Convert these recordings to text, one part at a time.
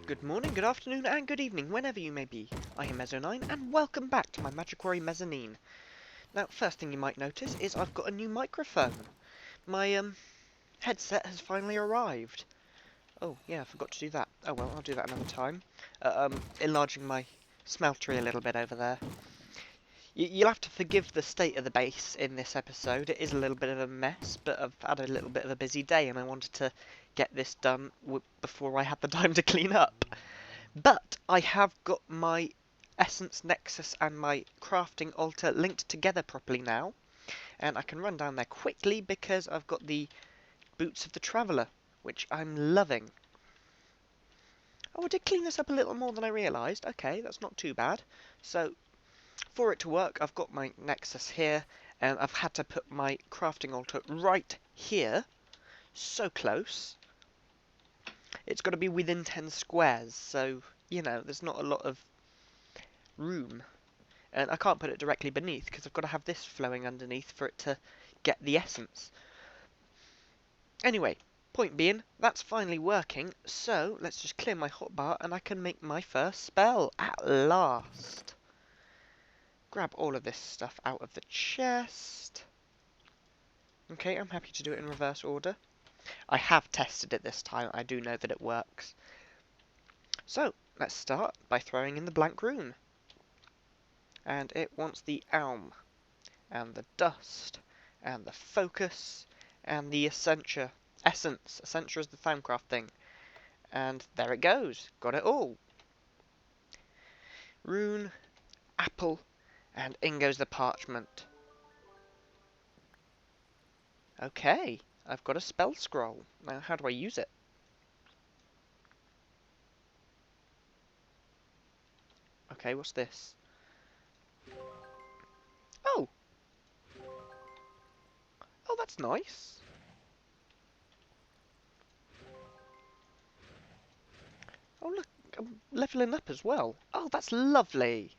Good morning, good afternoon, and good evening, whenever you may be. I am Mezzo9, and welcome back to my Magiquarry mezzanine. Now, first thing you might notice is I've got a new microphone. My, headset has finally arrived. Oh, yeah, I forgot to do that. Oh well, I'll do that another time. Enlarging my smeltery a little bit over there. You'll have to forgive the state of the base in this episode. It is a little bit of a mess, but I've had a little bit of a busy day, and I wanted to get this done before I had the time to clean up. But I have got my Essence Nexus and my crafting altar linked together properly now. And I can run down there quickly because I've got the Boots of the Traveller, which I'm loving. Oh, I did clean this up a little more than I realised. Okay, that's not too bad. So, for it to work, I've got my Nexus here, and I've had to put my crafting altar right here. So close. It's got to be within 10 squares, so, you know, there's not a lot of room. And I can't put it directly beneath, because I've got to have this flowing underneath for it to get the essence. Anyway, point being, that's finally working, so let's just clear my hotbar, and I can make my first spell, at last. Grab all of this stuff out of the chest. Okay, I'm happy to do it in reverse order. I have tested it this time, I do know that it works. So, let's start by throwing in the blank rune. And it wants the Alm, and the Dust, and the Focus, and the Accenture. Essence. Accenture is the Thaumcraft thing. And there it goes. Got it all. Rune, Apple, and in goes the Parchment. Okay, I've got a spell scroll. Now, how do I use it? Okay, what's this? Oh! Oh, that's nice. Oh, look, I'm leveling up as well. Oh, that's lovely.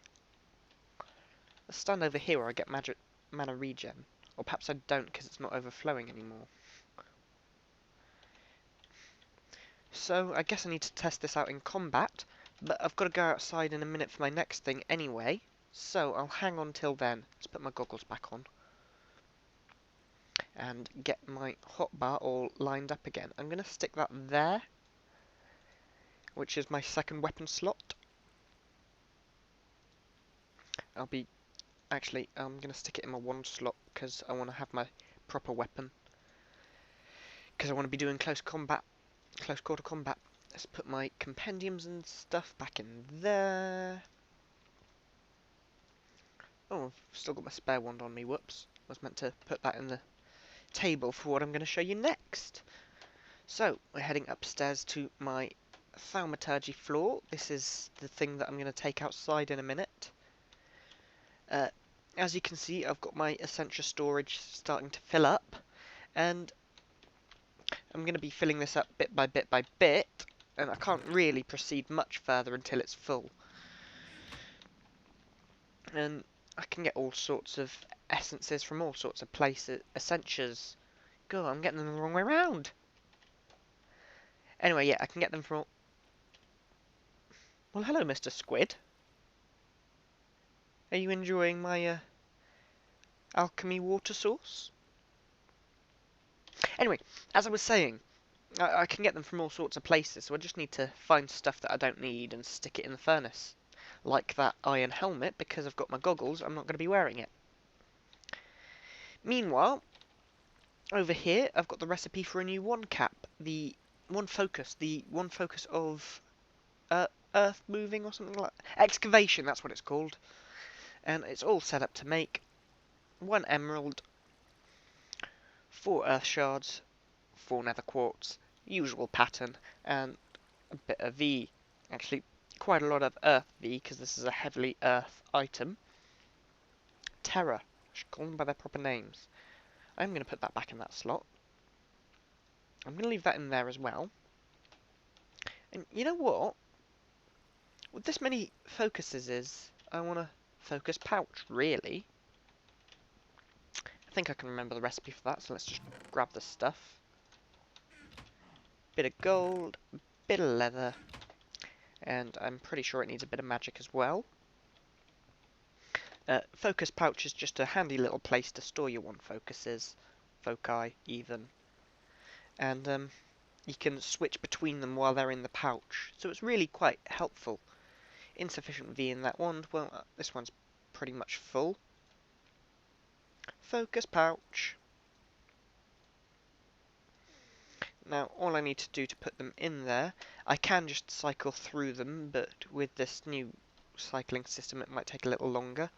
Let's stand over here where I get magic mana regen. Or perhaps I don't because it's not overflowing anymore. So, I guess I need to test this out in combat, but I've got to go outside in a minute for my next thing anyway, so I'll hang on till then. Let's put my goggles back on. And get my hotbar all lined up again. I'm going to stick that there, which is my second weapon slot. I'm going to stick it in my wand slot, because I want to have my proper weapon. Because I want to be doing close quarter combat. Let's put my compendiums and stuff back in there. Oh, I've still got my spare wand on me, whoops. I was meant to put that in the table for what I'm going to show you next. So, we're heading upstairs to my thaumaturgy floor. This is the thing that I'm going to take outside in a minute. As you can see, I've got my Accenture storage starting to fill up, and I'm going to be filling this up bit by bit by bit, and I can't really proceed much further until it's full. And I can get all sorts of essences from all sorts of places. Essentias. God, I'm getting them the wrong way around. Anyway, yeah, I can get them from all... Well, hello, Mr. Squid. Are you enjoying my, alchemy water source? Anyway, as I was saying, I can get them from all sorts of places, so I just need to find stuff that I don't need and stick it in the furnace. Like that iron helmet, because I've got my goggles, I'm not going to be wearing it. Meanwhile, over here, I've got the recipe for a new one cap. The one focus of earth moving or something like that. Excavation, that's what it's called. And it's all set up to make 1 emerald, 4 earth shards, 4 nether quartz, usual pattern, and a bit of V. Actually, quite a lot of earth V, because this is a heavily earth item. Terra. I should call them by their proper names. I'm going to put that back in that slot. I'm going to leave that in there as well. And you know what? With this many focuses I want a focus pouch, really. I think I can remember the recipe for that, so let's just grab the stuff. Bit of gold, bit of leather, and I'm pretty sure it needs a bit of magic as well. Focus pouch is just a handy little place to store your one focuses, foci even, and you can switch between them while they're in the pouch, so it's really quite helpful. Insufficient V in that wand, well, this one's pretty much full. Focus pouch. Now, all I need to do to put them in there, I can just cycle through them, but with this new cycling system it might take a little longer.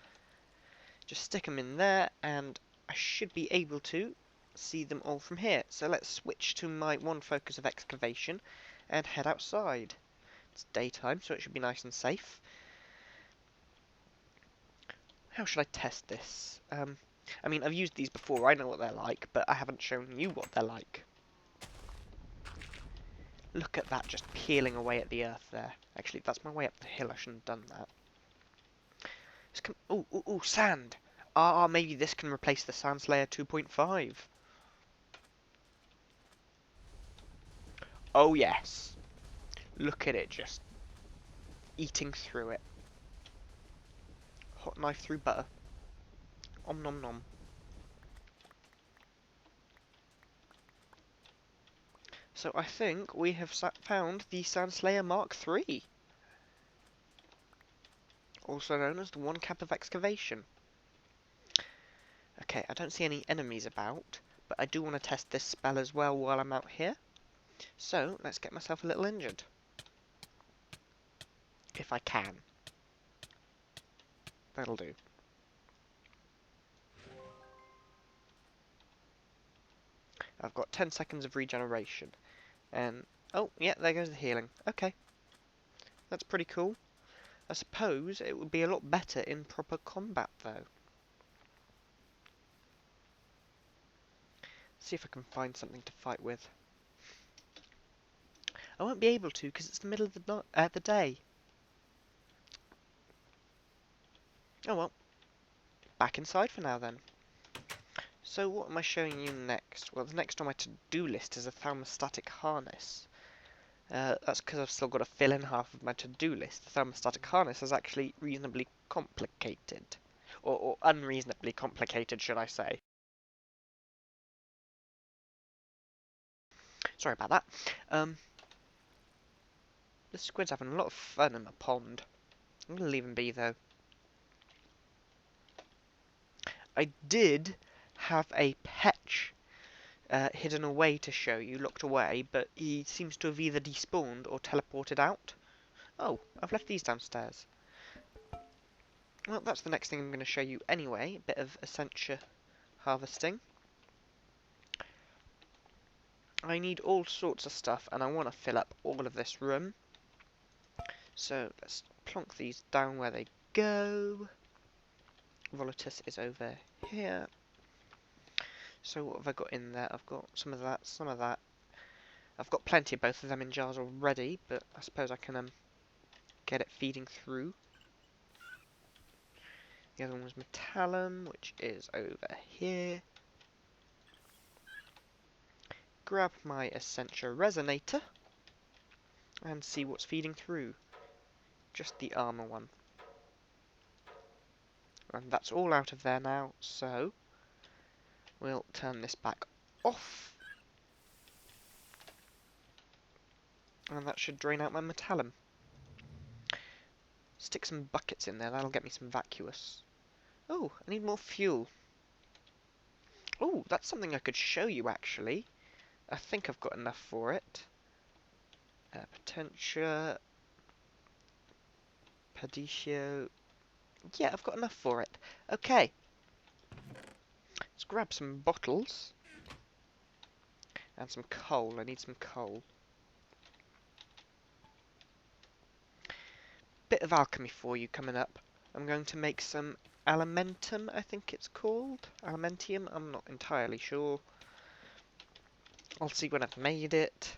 Just stick them in there, and I should be able to see them all from here. So let's switch to my one focus of excavation and head outside. It's daytime, so it should be nice and safe. How should I test this? I mean, I've used these before, I know what they're like, but I haven't shown you what they're like. Look at that, just peeling away at the earth there. Actually, that's my way up the hill, I shouldn't have done that. Ooh, ooh, ooh, sand! Ah, maybe this can replace the Sand Slayer 2.5. Oh yes. Look at it, just eating through it. Hot knife through butter. Om nom nom. So I think we have found the Sand Slayer Mark III. Also known as the One Cap of Excavation. Okay, I don't see any enemies about, but I do want to test this spell as well while I'm out here. So, let's get myself a little injured. If I can. That'll do. I've got 10 seconds of regeneration. And, oh, yeah, there goes the healing. Okay. That's pretty cool. I suppose it would be a lot better in proper combat, though. See if I can find something to fight with. I won't be able to because it's the middle of the day. Oh well. Back inside for now then. So what am I showing you next? Well, the next on my to-do list is a thermostatic harness. That's because I've still got to fill in half of my to-do list. The thermostatic harness is actually reasonably complicated. Or unreasonably complicated, should I say. Sorry about that. The squid's having a lot of fun in the pond. I'm going to leave him be, though. I did have a petch hidden away to show you, locked away, but he seems to have either despawned or teleported out. Oh, I've left these downstairs. Well, that's the next thing I'm going to show you anyway, a bit of Accenture harvesting. I need all sorts of stuff, and I want to fill up all of this room. So, let's plonk these down where they go. Volatus is over here. So what have I got in there? I've got some of that, some of that. I've got plenty of both of them in jars already, but I suppose I can get it feeding through. The other one was metallum, which is over here. Grab my Accenture resonator and see what's feeding through. Just the armor one. And that's all out of there now, so we'll turn this back off. And that should drain out my metallum. Stick some buckets in there, that'll get me some vacuous. Oh, I need more fuel. Oh, that's something I could show you actually. I think I've got enough for it. Potentia. Padicio. Yeah, I've got enough for it. Okay. Let's grab some bottles. And some coal. I need some coal. Bit of alchemy for you coming up. I'm going to make some Alumentum, I think it's called. Alumentium, I'm not entirely sure. I'll see when I've made it.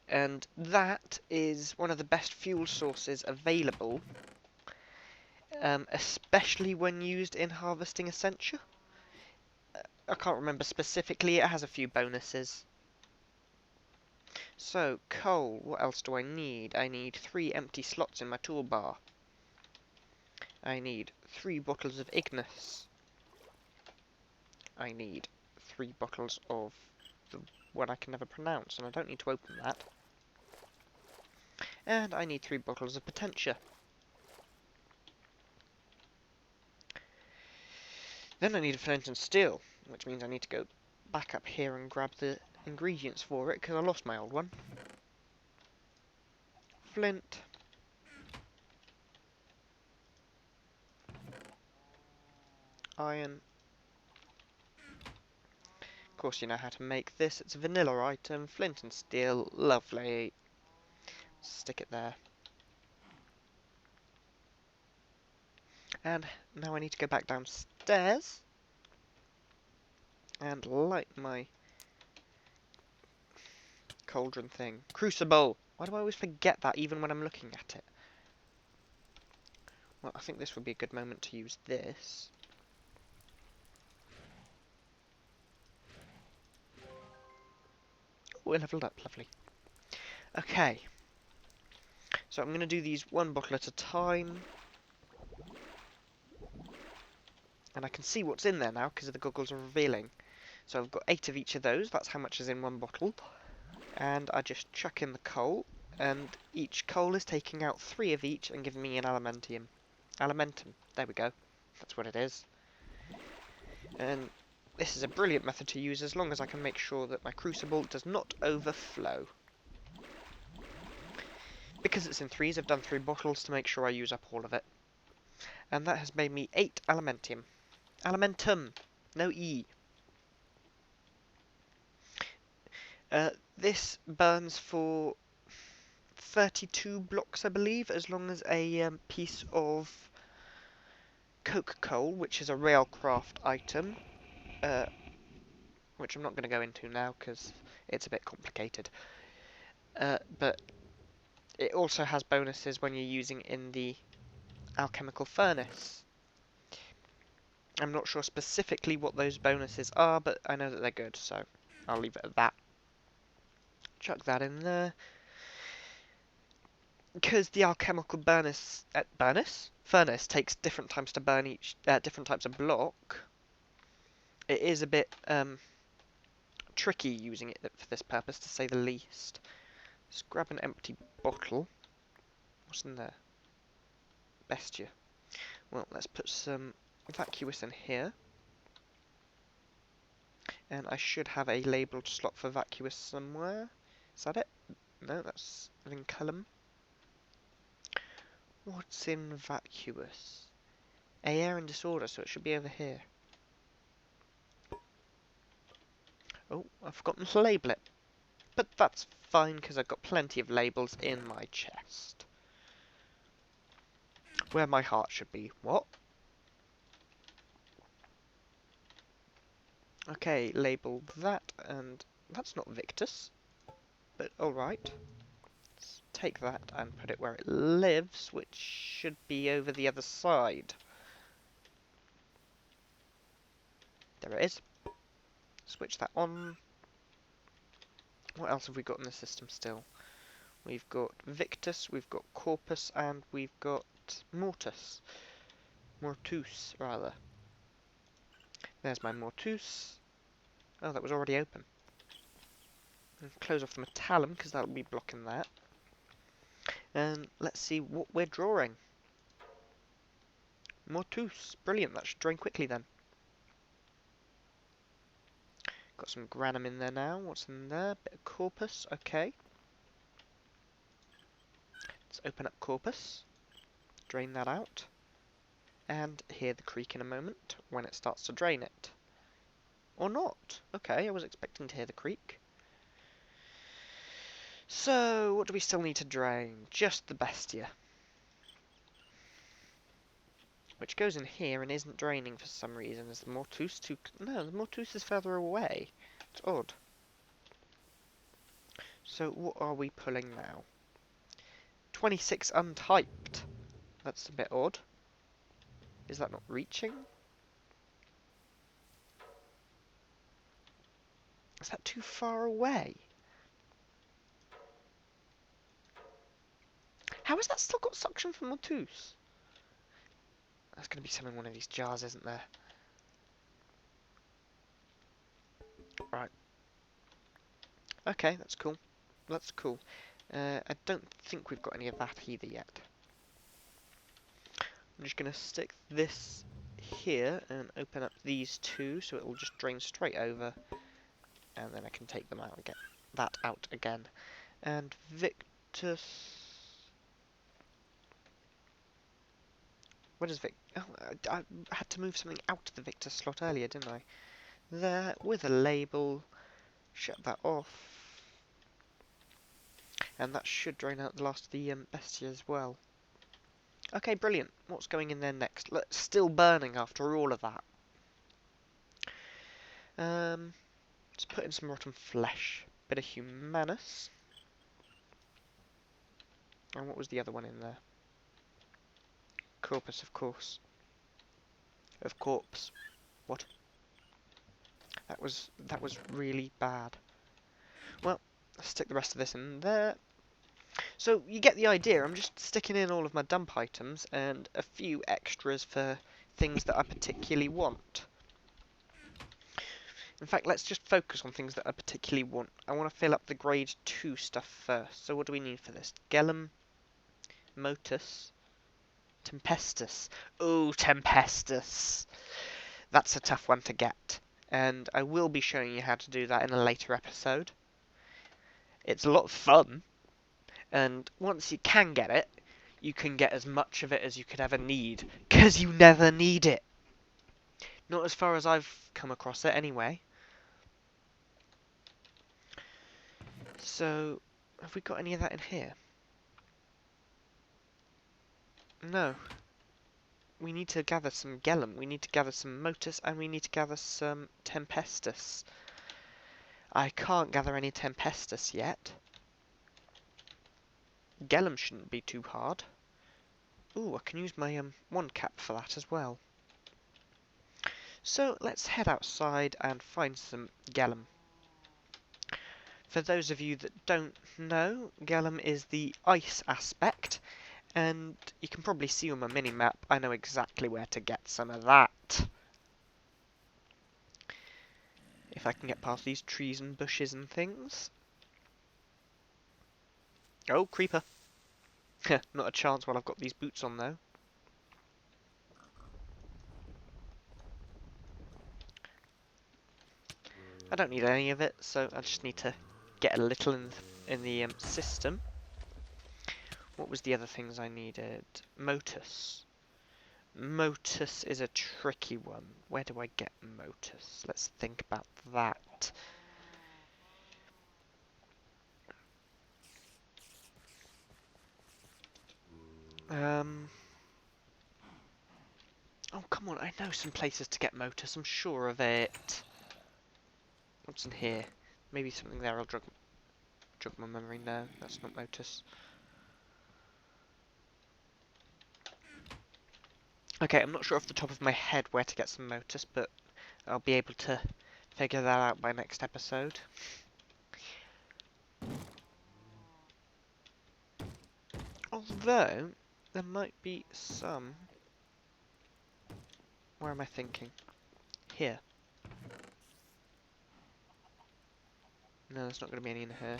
And that is one of the best fuel sources available. Especially when used in harvesting Accenture. I can't remember specifically, it has a few bonuses. So, coal, what else do I need? I need 3 empty slots in my toolbar. I need 3 bottles of Ignis. I need 3 bottles of the one I can never pronounce, and I don't need to open that. And I need 3 bottles of Potentia. Then I need a flint and steel, which means I need to go back up here and grab the ingredients for it, because I lost my old one. Flint. Iron. Of course you know how to make this. It's a vanilla item. Flint and steel. Lovely. Stick it there. And now I need to go back downstairs and light my cauldron thing. Crucible! Why do I always forget that even when I'm looking at it? Well, I think this would be a good moment to use this. Oh, it leveled up, lovely. Okay. So I'm going to do these 1 bottle at a time. And I can see what's in there now because the goggles are revealing. So I've got 8 of each of those. That's how much is in 1 bottle. And I just chuck in the coal. And each coal is taking out 3 of each and giving me an Alumentum. Alumentum. There we go. That's what it is. And this is a brilliant method to use as long as I can make sure that my crucible does not overflow. Because it's in 3s, I've done 3 bottles to make sure I use up all of it. And that has made me 8 Alumentum. Alumentum! No E. This burns for 32 blocks, I believe, as long as a piece of coke coal, which is a railcraft item, which I'm not going to go into now because it's a bit complicated. But it also has bonuses when you're using in the alchemical furnace. I'm not sure specifically what those bonuses are, but I know that they're good, so I'll leave it at that. Chuck that in there. Because the alchemical furnace takes different times to burn each different types of block. It is a bit tricky using it for this purpose, to say the least. Let's grab an empty bottle. What's in there? Bestia. Well, let's put some vacuous in here. And I should have a labelled slot for vacuous somewhere. Is that it? No, that's vinculum. What's in vacuous? Air and disorder, so it should be over here. Oh, I've forgotten to label it. But that's fine, because I've got plenty of labels in my chest. Where my heart should be. What? Okay, label that, and that's not Victus. But alright. Let's take that and put it where it lives, which should be over the other side. There it is. Switch that on. What else have we got in the system still? We've got Victus, we've got Corpus, and we've got Mortus. Mortus, rather. There's my Mortus. Oh, that was already open. And close off the Metallum, because that'll be blocking that. And let's see what we're drawing. Mortus. Brilliant, that should drain quickly then. Got some granum in there now. What's in there? Bit of Corpus, okay. Let's open up Corpus. Drain that out. And hear the creak in a moment when it starts to drain it. Or not. Okay, I was expecting to hear the creak. So, what do we still need to drain? Just the Bestia. Which goes in here and isn't draining for some reason. Is the Mortus too... No, the Mortus is further away. It's odd. So, what are we pulling now? 26 untyped. That's a bit odd. Is that not reaching? Is that too far away? How has that still got suction from Malthus? That's going to be some in one of these jars, isn't there? Right. Okay, that's cool. That's cool. I don't think we've got any of that either yet. I'm just going to stick this here and open up these two so it will just drain straight over, and then I can take them out and get that out again. And Victus... Where is Vic? Oh, I had to move something out of the Victus slot earlier, didn't I? There, with a label. Shut that off. And that should drain out the last of the bestia as well. Okay, brilliant. What's going in there next? Look, still burning after all of that. Let's put in some rotten flesh. Bit of humanus. And what was the other one in there? Corpus, of course. Of corpse. What? That was really bad. Well, let's stick the rest of this in there. So you get the idea. I'm just sticking in all of my dump items and a few extras for things that I particularly want. In fact, let's just focus on things that I particularly want. I want to fill up the grade 2 stuff first. So what do we need for this? Galam, Motus, Tempestus. Ooh, Tempestus. That's a tough one to get. And I will be showing you how to do that in a later episode. It's a lot of fun. And once you can get it, you can get as much of it as you could ever need. Because you never need it. Not as far as I've come across it, anyway. So, have we got any of that in here? No. We need to gather some galam, we need to gather some motus, and we need to gather some tempestus. I can't gather any tempestus yet. Galam shouldn't be too hard. Ooh, I can use my wand cap for that as well. So let's head outside and find some galam. For those of you that don't know, galam is the ice aspect, and you can probably see on my mini-map, I know exactly where to get some of that. If I can get past these trees and bushes and things. Oh, creeper. Not a chance while I've got these boots on, though. I don't need any of it, so I just need to get a little in the system. What was the other things I needed? Motus. Motus is a tricky one. Where do I get motus? Let's think about that. Oh, come on. I know some places to get motus. I'm sure of it. What's in here? Maybe something there. I'll jog my memory. No, that's not motus. Okay, I'm not sure off the top of my head where to get some motus, but I'll be able to figure that out by next episode. Although, there might be some... Where am I thinking? Here. No, there's not going to be any in here.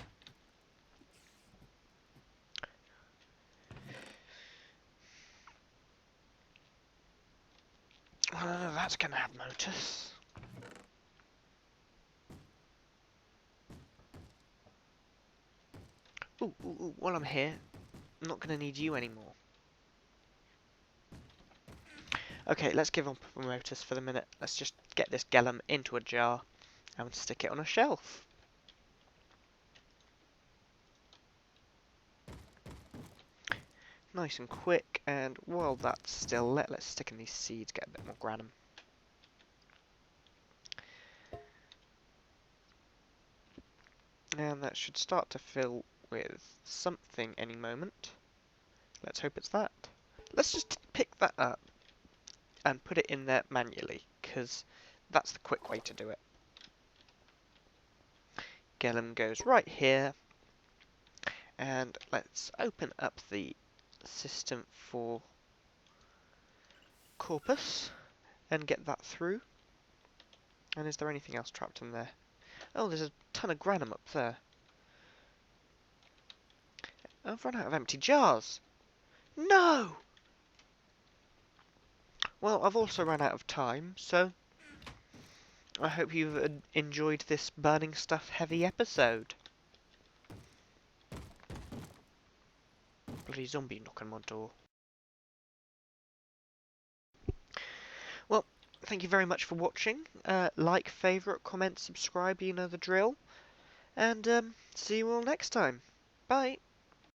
That's going to have motus. Ooh, while I'm here, I'm not going to need you anymore. Okay, let's give up motus for the minute. Let's just get this galam into a jar and stick it on a shelf. Nice and quick, and while that's still lit, let's stick in these seeds, get a bit more granum. And that should start to fill with something any moment. Let's hope it's that. Let's just pick that up and put it in there manually, because that's the quick way to do it. Galam goes right here, and let's open up the system for corpus and get that through. And is there anything else trapped in there? Oh, there's a ton of granum up there. I've run out of empty jars. No! Well, I've also run out of time, so I hope you've enjoyed this burning stuff heavy episode. Bloody zombie knocking on my door. Well, thank you very much for watching. Like, favourite, comment, subscribe, you know the drill. And see you all next time. Bye!